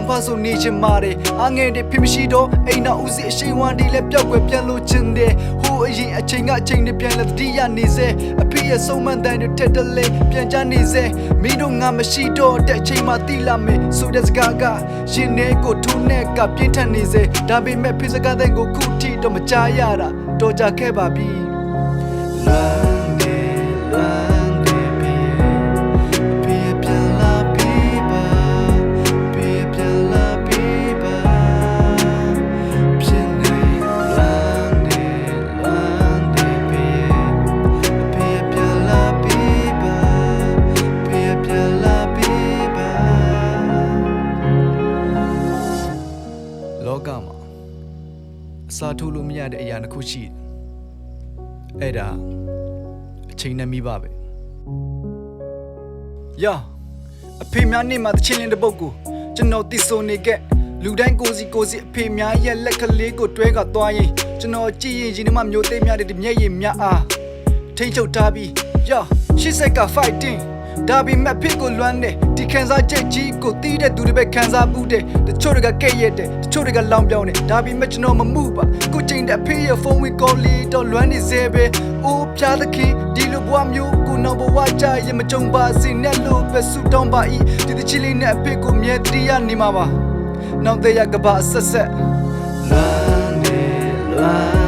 ဖားဆိုနေချင်ပါတယ်အငယ်တွေဖြစ်မရှိတော့အိမ်နောက်ဦးစီအရှိန်ဝမ်းဒီလည်းပျောက်ွယ်ပြန်လို့ချင်တယ်ဟိုအရင်အချိန်ကအချိန်တွေပြန်လဲတတိယနေစေအဖေရဲ့ဆုံးမတန်တွေထက်တလဲပြန်ချနေစေမင်းတို့ငါမရှိတော့တဲ့အချိန်မှတိလာမယ်ဆိုတဲ့စကားကရင်ထဲကိုထိုးနဲ့ကပြင်းထန်နေစေဒါပေမဲ့ဖေစကားတဲ့ကိုခုထိတော့မကြားရတာတော်ကြခဲ့ပါပြီလောကမှာအစာထိုးလို့မရတဲ့အရာတစ်ခုရှိတယ်အဲ့ဒါအချိန်နဲ့မိပါပဲယာအဖေများနေမှာတချင်းလင်းတဲ့ပုတ်ကိုကျွန်တော်တည်ဆိုနေခဲ့လူတိုင်းကိုစီအဖေများရဲ့လက်ကလေးကိုတွဲကသွားရင်ကျွန်တော်ကြည့်ရင်ရင်ထဲမှာမျိုးသိမ်းများတဲ့မျက်ရည်များအားထိတ်ချုပ်ထားပြီးယာရှစ်ဆက်က fightingဒါပေမဲ့ဖေကိုလွမ်းတယ်ဒီခံစားချက်ကြီးကိုတီးတဲ့သူတွေပဲခံစားမှုတယ်တချို့တွေကကဲ့ရဲ့တယ်တချို့တွေကလောင်ပြောင်းတယ်ဒါပေမဲ့ကျွန်တော်မမှုပါကိုချိန်တဲ့အဖေရဲ့ဖုန်းဝေကောလေးတော့လွမ်းနေစေပဲအိုးဖြားသခင်ဒီလိုဘဝမျိုးကိုနောက်ဘဝကြရင်မကြုံပါစေနဲ့လို့ပဲဆူတောင်းပါဤဒီတချီလေးနဲ့အဖေကိုမြဲတည်ရနေမှာပါနောက်တဲ့ရကဘာဆက်ဆက်လွမ်းနေလွမ်း